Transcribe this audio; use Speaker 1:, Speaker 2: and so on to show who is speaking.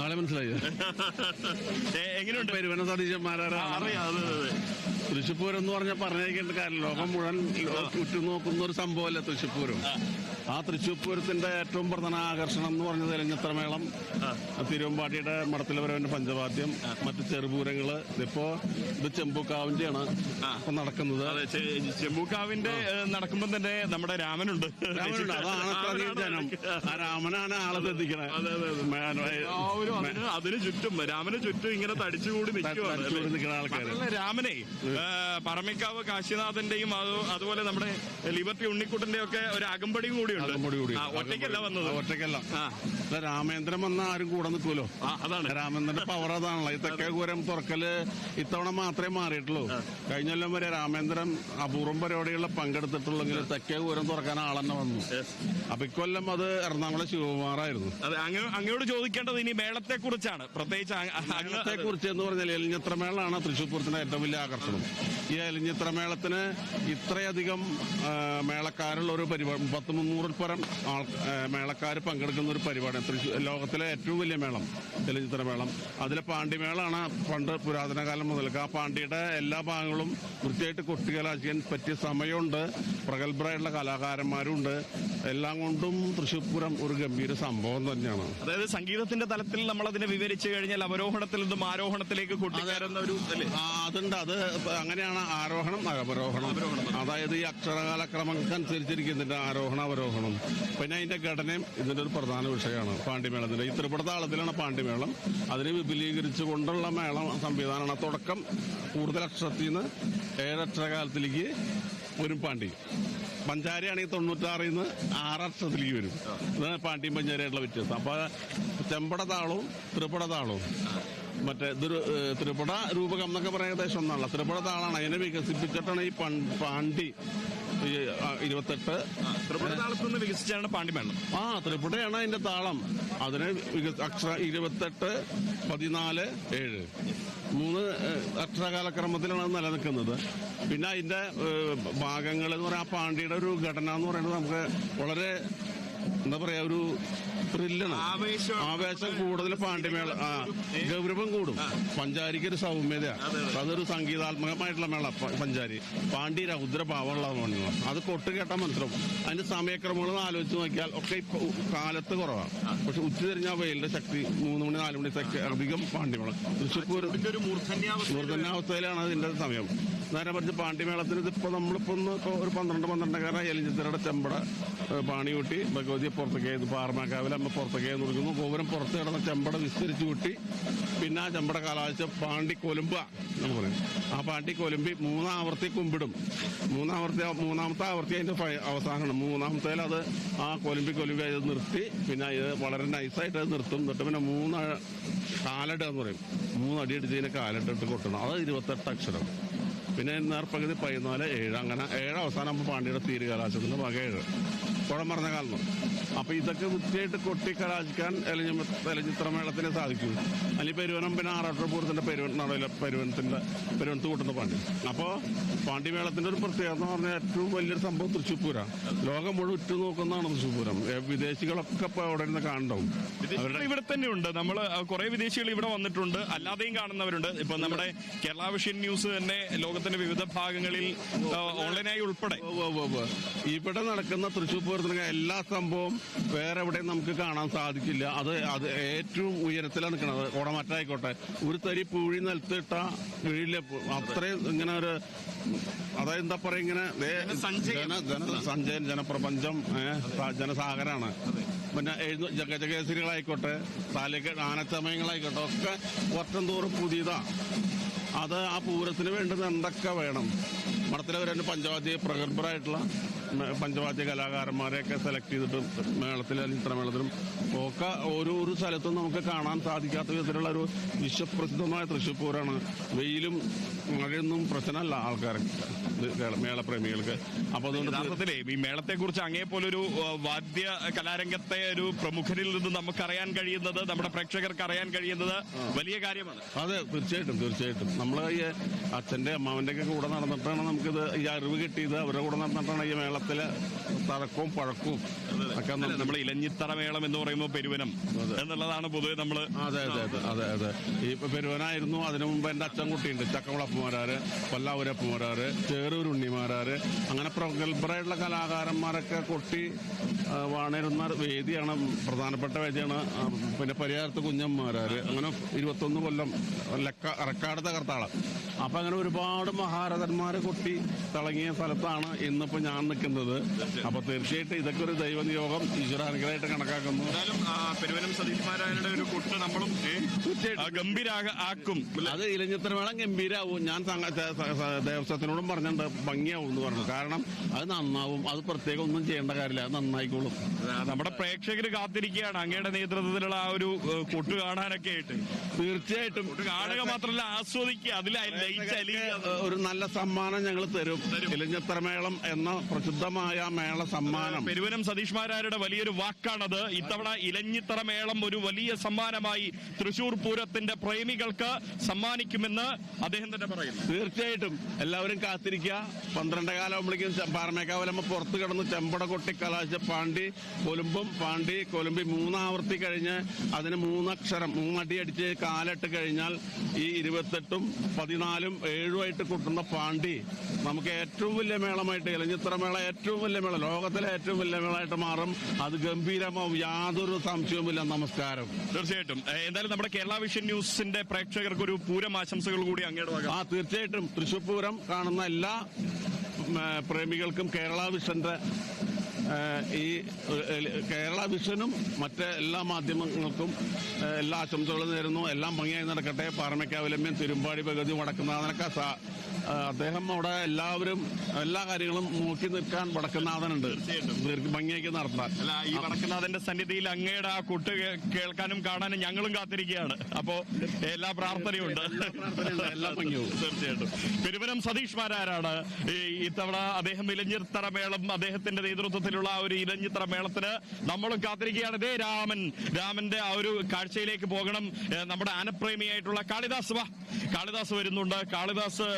Speaker 1: ആളെ മനസ്സിലായി.
Speaker 2: എങ്ങനെയുണ്ട്?
Speaker 1: പെരുവന സതീശന്മാരാണ്. തൃശ്ശൂർ പൂരം എന്ന് പറഞ്ഞാൽ പറഞ്ഞേക്കേണ്ട കാര്യം, ലോകം മുഴുവൻ ഉറ്റുനോക്കുന്ന ഒരു സംഭവമല്ലേ തൃശ്ശൂർ പൂരം. ആ തൃശ്ശൂർ പൂരത്തിന്റെ ഏറ്റവും പ്രധാന ആകർഷണം എന്ന് പറഞ്ഞത് എലഞ്ഞിത്രമേളം, തിരുവമ്പാടിയുടെ മടത്തിലവരവന്റെ പഞ്ചവാദ്യം, മറ്റു ചെറുപൂരങ്ങള്. ഇത് ചെമ്പൂക്കാവിന്റെയാണ് ഇപ്പൊ നടക്കുന്നത്.
Speaker 2: ചെമ്പൂക്കാവിന്റെ നടക്കുമ്പോ തന്നെ നമ്മുടെ രാമനുണ്ട്.
Speaker 1: അതാണ് അത്രയധികം ജനം. ആ രാമനാണ് ആളെ ശ്രദ്ധിക്കണേ.
Speaker 2: അതിന് ചുറ്റും, രാമന് ചുറ്റും ഇങ്ങനെ തടിച്ചുകൂടി
Speaker 1: നിൽക്കുന്ന ആൾക്കാർ.
Speaker 2: രാമനെ പറമിക്കാവ് കാശിനാഥന്റെയും അതുപോലെ നമ്മുടെ ലിബർട്ടി ഉണ്ണിക്കുട്ടന്റെയും ഒക്കെ ഒരു അകമ്പടിയും കൂടിയുണ്ട്. ഒറ്റയ്ക്കല്ല വന്നത്.
Speaker 1: ഒറ്റയ്ക്കല്ല. രാമേന്ദ്രൻ വന്ന ആരും കൂടെ നിൽക്കുമല്ലോ.
Speaker 2: അതാണ്
Speaker 1: രാമേന്ദ്രന്റെ പവർ. അതാണല്ലോ ഈ തെക്കേപൂരം തുറക്കല് ഇത്തവണ മാത്രമേ മാറിയിട്ടുള്ളൂ. കഴിഞ്ഞ കൊല്ലം വരെ രാമേന്ദ്രൻ അപൂർവം പരിപാടികളിൽ പങ്കെടുത്തിട്ടുള്ളെങ്കിൽ തെക്കേപൂരം തുറക്കാൻ ആളെന്നെ വന്നു. അപ്പൊ ഇക്കൊല്ലം അത് എറണാകുളം ശിവകുമാറായിരുന്നു.
Speaker 2: അങ്ങോട്ട് ചോദിക്കേണ്ടത് ഇനി മേളത്തെ കുറിച്ചാണ്. പ്രത്യേകിച്ച്
Speaker 1: മേളത്തെ കുറിച്ച് എന്ന് പറഞ്ഞാൽ എലിഞ്ഞിത്രമേളാണ് തൃശ്ശൂർ പൂരത്തിന്റെ ഏറ്റവും വലിയ ആകർഷണം. ഈ എലിഞ്ഞിത്രമേളത്തിന് ഇത്രയധികം മേളക്കാരുള്ള ഒരു പരിപാടി, 300-ൽ പരം മേളക്കാർ പങ്കെടുക്കുന്ന ഒരു പരിപാടിയാണ് തൃശ്ശൂർ. ലോകത്തിലെ ഏറ്റവും വലിയ മേളം എലിഞ്ഞിത്രമേളം. അതിലെ പാണ്ടിമേളാണ് പണ്ട് പുരാതന കാലം മുതൽക്ക്. ആ പാണ്ടിയുടെ എല്ലാ ഭാഗങ്ങളും വൃത്തിയായിട്ട് കൊട്ടിക്കലാക്കാൻ പറ്റിയ സമയമുണ്ട്. പ്രഗത്ഭരായിട്ടുള്ള കലാകാരന്മാരുണ്ട്. എല്ലാം കൊണ്ടും തൃശ്ശൂർ പൂരം ഒരു ഗംഭീര സംഭവം തന്നെയാണ്.
Speaker 2: അതായത് സംഗീതത്തിന്റെ തലത്തിൽ നമ്മൾ അതിനെ വിവരിച്ചു കഴിഞ്ഞാൽ അവരോഹണത്തിൽ നിന്നും ആരോഹണത്തിലേക്ക് കൊട്ടിക്കയറുന്ന ഒരു
Speaker 1: അതുണ്ട്. അത് അങ്ങനെയാണ് ആരോഹണം അവരോഹണം. അതായത് ഈ അക്ഷരകാലക്രമങ്ങൾക്കനുസരിച്ചിരിക്കുന്നുണ്ട് ആരോഹണം അവരോഹണം. പിന്നെ അതിന്റെ ഘടനയും ഇതിന്റെ ഒരു പ്രധാന വിഷയമാണ് പാണ്ടിമേളത്തിന്റെ. ഈ ത്രിപുട താളത്തിലാണ് പാണ്ടിമേളം. അതിനെ വിപുലീകരിച്ചു കൊണ്ടുള്ള മേളം സംവിധാനമാണ്. തുടക്കം കൂടുതൽ അക്ഷരത്തിൽ നിന്ന് 7 അക്ഷരകാലത്തിലേക്ക് വരും പാണ്ടി. പഞ്ചാരിയാണെങ്കിൽ 96-ൽ നിന്ന് 6 അക്ഷരത്തിലേക്ക് വരും. ഇതാണ് പാണ്ടിയും പഞ്ചാരിയായിട്ടുള്ള വ്യത്യാസം. അപ്പൊ ചെമ്പട താളവും ത്രിപുട താളവും മറ്റേ ത്രിപുട രൂപകം എന്നൊക്കെ പറയുന്ന ഏകദേശം ഒന്നാണല്ലോ. ത്രിപുട താളാണ്. അതിനെ വികസിപ്പിച്ചിട്ടാണ് ഈ പാണ്ടി 28
Speaker 2: വികസിച്ചാണ് പാണ്ടിമേളം.
Speaker 1: ത്രിപുടയാണ് അതിന്റെ താളം. അതിന് അക്ഷര 28, 14, 7 3 അക്ഷരകാലക്രമത്തിലാണ് അത് നിലനിൽക്കുന്നത്. പിന്നെ അതിന്റെ ഭാഗങ്ങൾ എന്ന് പറയാൻ, ആ പാണ്ടിയുടെ ഒരു ഘടന എന്ന് പറയുന്നത് നമുക്ക് വളരെ എന്താ പറയാ, ഒരു ത്രില്ലാണ്. ആവേശം കൂടുതൽ പാണ്ടിമേള. ഗൗരവം കൂടും. പഞ്ചാരിക്ക് ഒരു സൗമ്യതയാണ്. അതൊരു സംഗീതാത്മകമായിട്ടുള്ള മേള പഞ്ചാരി. പാണ്ടി രൗദ്രഭാവമുള്ളതാണ്. അത് കൊട്ട് കേട്ടാൽ മനസ്സിലാവും. അതിന്റെ സമയക്രമങ്ങൾ ആലോചിച്ച് നോക്കിയാൽ ഒക്കെ ഇപ്പൊ കാലത്ത് കുറവാണ്. പക്ഷെ ഉച്ചതിരിഞ്ഞ വെയിലിന്റെ ശക്തി 3 മണി 4 മണിക്കൊക്കെ അധികം പാണ്ടിമേളം. തൃശ്ശൂർ ഒരു മൂർധന്യാവസ്ഥയിലാണ് അതിന്റെ സമയം. നേരെ പറഞ്ഞ് പാണ്ടിമേളത്തിന് ഇതിപ്പോ നമ്മളിപ്പോ ഒരു 12-12 എലിഞ്ഞിത്തരയുടെ ചെമ്പട പാണി കൂട്ടി ഭഗവതിയെ പുറത്തേക്ക് പാറമാക്കാവിലെ അമ്മ പുറത്തേക്ക് നിർക്കുന്നു. ഗോപുരം പുറത്ത് കിടന്ന ചെമ്പട വിസ്തരിച്ചു കൂട്ടി. പിന്നെ ആ ചെമ്പട കാലാഴ്ച പാണ്ടി കൊലുമ്പ എന്ന് പറയും. ആ പാണ്ടി കൊലുമ്പി 3 ആവർത്തി കുമ്പിടും. 3-ാമത്തെ ആവർത്തി അതിന്റെ അവസാനമാണ്. 3-ാമത്തേൽ അത് ആ കൊലുമ്പി അത് നിർത്തി. പിന്നെ ഇത് വളരെ നൈസായിട്ട് അത് നിർത്തും. എന്നിട്ട് പിന്നെ 3 കാലട എന്ന് പറയും. 3 അടി അടിച്ചതിന് കാലട്ടിട്ട് കൊട്ടണം. അത് 28 അക്ഷരം. പിന്നെ നേർപ്പകുതി 14, 7 അങ്ങനെ 7 അവസാനം പാണ്ടിയുടെ തീരുകാലാശത്തിന്റെ ഭാഗം 7 കുളം പറഞ്ഞ കാലം. അപ്പൊ ഇതൊക്കെ വൃത്തിയായിട്ട് കൊട്ടി കലാശിക്കാൻ എലഞ്ഞിത്രമേളത്തിന് സാധിക്കും. അല്ലെങ്കിൽ പെരുവനം, പിന്നെ ആറാട്ടുപൂരത്തിന്റെ പെരുവനത്ത് കൂട്ടുന്ന പാണ്ടി. അപ്പോ പാണ്ടിമേളത്തിന്റെ ഒരു പ്രത്യേകത എന്ന് പറഞ്ഞാൽ ഏറ്റവും വലിയൊരു സംഭവം തൃശ്ശൂർ പൂരം. ലോകം മുഴുവൻ ഉറ്റുനോക്കുന്നതാണ് തൃശ്ശൂർ പൂരം. വിദേശികളൊക്കെ ഇപ്പൊ അവിടെ നിന്ന് കാണും.
Speaker 2: ഇവിടെ തന്നെയുണ്ട്. നമ്മൾ കുറെ വിദേശികൾ ഇവിടെ വന്നിട്ടുണ്ട്, അല്ലാതെയും കാണുന്നവരുണ്ട്. ഇപ്പൊ നമ്മുടെ കേരള വിഷൻ ന്യൂസ് തന്നെ ലോകത്തിന്റെ വിവിധ ഭാഗങ്ങളിൽ ഓൺലൈനായി ഉൾപ്പെടെ
Speaker 1: ഇവിടെ നടക്കുന്ന തൃശ്ശൂർ പൂരത്തിന് എല്ലാ സംഭവവും വേറെ എവിടെയും നമുക്ക് കാണാൻ സാധിക്കില്ല. അത് ഏറ്റവും ഉയരത്തിലാണ് നിൽക്കുന്നത്. കുടമറ്റായിക്കോട്ടെ, ഒരു തരി പൂഴി നിലത്തിട്ട വീഴില്ല. അത്രയും ഇങ്ങനെ ഒരു, അതായത് എന്താ പറയാ, ഇങ്ങനെ ജനസഞ്ചയം, ജനപ്രപഞ്ചം, ജനസാഗരാണ്. പിന്നെ ജഗജകേസരികളായിക്കോട്ടെ, ആനച്ചമയങ്ങളായിക്കോട്ടെ, ഒക്കെ വർഷം തോറും പുതിയതാ. അത് ആ പൂരത്തിന് വേണ്ടുന്ന എന്തൊക്കെ വേണം. മഠത്തിലെ പഞ്ചവാദ്യ പ്രഗത്ഭരായിട്ടുള്ള പഞ്ചവാദ്യ കലാകാരന്മാരെയൊക്കെ സെലക്ട് ചെയ്തിട്ടും മേളത്തിലും ഇത്രമേളത്തിലും ഒക്കെ ഓരോ സ്ഥലത്തും നമുക്ക് കാണാൻ സാധിക്കാത്ത വിധത്തിലുള്ള ഒരു വിശ്വപ്രസിദ്ധമായ തൃശ്ശൂർ പൂരമാണ്. വെയിലും മഴയൊന്നും പ്രശ്നമല്ല ആൾക്കാർക്ക്, മേളപ്രേമികൾക്ക്. അപ്പൊ
Speaker 2: അതുകൊണ്ട് ഈ മേളത്തെ കുറിച്ച് അങ്ങേപോലൊരു വാദ്യ കലാരംഗത്തെ ഒരു പ്രമുഖരിൽ നിന്ന് നമുക്കറിയാൻ കഴിയുന്നത്, നമ്മുടെ പ്രേക്ഷകർക്ക് അറിയാൻ കഴിയുന്നത് വലിയ കാര്യമാണ്.
Speaker 1: അതെ, തീർച്ചയായിട്ടും. നമ്മള് ഈ അച്ഛന്റെ അമ്മാവന്റെ ഒക്കെ കൂടെ നടന്നിട്ടാണ് നമുക്ക് നമുക്കിത് ഈ അറിവ് കിട്ടിയത് അവരുടെ കൂടെ നടന്നിട്ടാണ് ഈ മേളത്തിലെ തഴക്കവും പഴക്കവും ഒക്കെ
Speaker 2: നമ്മൾ ഇലഞ്ഞിത്തറ മേളം എന്ന് പറയുമ്പോൾ പെരുവനം എന്നുള്ളതാണ് പൊതുവെ നമ്മള്.
Speaker 1: അതെ അതെ അതെ അതെ അതെ ഈ പെരുവനായിരുന്നു. അതിനു മുമ്പ് എൻ്റെ അച്ഛൻകുട്ടിയുണ്ട്, ചക്കവളപ്പുമാരാര്, പല്ലാവൂരപ്പുമാരാര്, ചേറൂർ ഉണ്ണിമാരാര്, അങ്ങനെ പ്രഗത്ഭരായിട്ടുള്ള കലാകാരന്മാരൊക്കെ കൊട്ടി വാണിരുന്ന വേദിയാണ്, പ്രധാനപ്പെട്ട വേദിയാണ്. പിന്നെ പരിയാരത്ത് കുഞ്ഞന്മാരാര്, അങ്ങനെ 21 കൊല്ലം റെക്കാർഡ് തകർത്താള്. അപ്പൊ അങ്ങനെ ഒരുപാട് മഹാരഥന്മാര് കൊട്ടി തിളങ്ങിയ സ്ഥലത്താണ് ഇന്നിപ്പോ ഞാൻ നിൽക്കുന്നത്. അപ്പൊ തീർച്ചയായിട്ടും ഇതൊക്കെ ഒരു ദൈവനിയോഗം, ഈശ്വരാനുഗ്രഹമായിട്ട് കണക്കാക്കുന്നു.
Speaker 2: പെരുവനം സതീഷ്മാരാരുടെ ഒരു കൊട്ട് നമ്മളും ഗംഭീരാക്കും.
Speaker 1: അത് ഇലഞ്ഞിത്തറമേളം ഗംഭീരാവും. ഞാൻ ദേവസ്വത്തിനോടും പറഞ്ഞിട്ടുണ്ട് ഭംഗിയാവും എന്ന് പറഞ്ഞു. കാരണം അത് നന്നാവും, അത് പ്രത്യേകം ഒന്നും ചെയ്യേണ്ട കാര്യമില്ല, അത് നന്നായിക്കോളും.
Speaker 2: നമ്മുടെ പ്രേക്ഷകര് കാത്തിരിക്കുകയാണ് അങ്ങയുടെ നേതൃത്വത്തിലുള്ള ആ ഒരു കൊട്ട് കാണാനൊക്കെ ആയിട്ട്.
Speaker 1: തീർച്ചയായിട്ടും
Speaker 2: കാണുക മാത്രമല്ല, ആസ്വദിക്കുക, അതിൽ
Speaker 1: ഒരു നല്ല സമ്മാനം ഞങ്ങൾ തരും. ഇലഞ്ഞിത്തറമേളം എന്ന പ്രസിദ്ധമായ മേള സമ്മാനം
Speaker 2: പെരുവനം സതീഷ്മാരാരുടെ വലിയൊരു വാക്കാണത്. ഇത്തവണ ഇലഞ്ഞിത്തറ മേളം ഒരു വലിയ സമ്മാനമായി തൃശൂർ പൂരത്തിന്റെ പ്രേമികൾക്ക് സമ്മാനിക്കുമെന്ന് അദ്ദേഹം തന്നെ പറയുന്നു.
Speaker 1: തീർച്ചയായിട്ടും എല്ലാവരും കാത്തിരിക്കുക. 12 കാലമാകുമ്പോഴേക്കും പാറമേക്കാവലമ്മ പുറത്ത് കിടന്ന് ചെമ്പട കൊട്ടി കലാശ പാണ്ടി കൊലുമ്പി 3 ആവർത്തി കഴിഞ്ഞ് അതിന് 3 അക്ഷരം 3 അടി അടിച്ച് കാലിട്ട് കഴിഞ്ഞാൽ ഈ 28ഉം 14ഉം 7ഉമായിട്ട് കൊട്ടുന്ന പാണ്ടി നമുക്ക് ഏറ്റവും വലിയ മേളമായിട്ട്, ഇലഞ്ഞിത്തറ മേള ഏറ്റവും വലിയ മേള, ലോകത്തിലെ ഏറ്റവും വലിയ മേളമായിട്ട് മാറും. അത് ഗംഭീരമാവും, യാതൊരു സംശയവുമില്ല. നമസ്കാരം.
Speaker 2: തീർച്ചയായിട്ടും. എന്തായാലും നമ്മുടെ കേരള വിഷൻ ന്യൂസിന്റെ പ്രേക്ഷകർക്ക് ഒരു പൂരം ആശംസകൾ കൂടി അങ്ങയുടെ വക.
Speaker 1: തീർച്ചയായിട്ടും തൃശൂർ പൂരം കാണുന്ന എല്ലാ പ്രേമികൾക്കും കേരള വിഷന്റെ ഈ കേരള വിഷനും മറ്റ് എല്ലാ മാധ്യമങ്ങൾക്കും എല്ലാ ആശംസകളും നേരുന്നു. എല്ലാം ഭംഗിയായി നടക്കട്ടെ. പാറമേക്കാവിലമ്മയും തിരുമ്പാടി ഭഗവതി വടക്കുന്നാഥനൊക്കെ അദ്ദേഹം അവിടെ എല്ലാവരും എല്ലാ കാര്യങ്ങളും നോക്കി നിൽക്കാൻ വടക്കുന്നാഥനുണ്ട്, ഭംഗിയാക്കി നടത്താൻ.
Speaker 2: ഈ വടക്കുന്നാഥന്റെ സന്നിധിയിൽ അങ്ങയുടെ ആ കൊട്ട് കേൾക്കാനും കാണാനും ഞങ്ങളും കാത്തിരിക്കുകയാണ്. അപ്പോ എല്ലാ പ്രാർത്ഥനയുണ്ട്,
Speaker 1: എല്ലാ ഭംഗിയും.
Speaker 2: തീർച്ചയായിട്ടും. പെരുവനം സതീഷ്മാരാണ് ഇത്തവണ അദ്ദേഹം ഇലഞ്ഞിത്തറ മേളം, അദ്ദേഹത്തിന്റെ നേതൃത്വത്തിലുള്ള ഒരു ഇലഞ്ഞിത്തറ മേളത്തിന് നമ്മളും കാത്തിരിക്കുകയാണ്. ഇതേ രാമന്റെ ആ ഒരു കാഴ്ചയിലേക്ക് പോകണം. നമ്മുടെ ആനപ്രേമിയായിട്ടുള്ള കാളിദാസ് വരുന്നുണ്ട്. കാളിദാസ്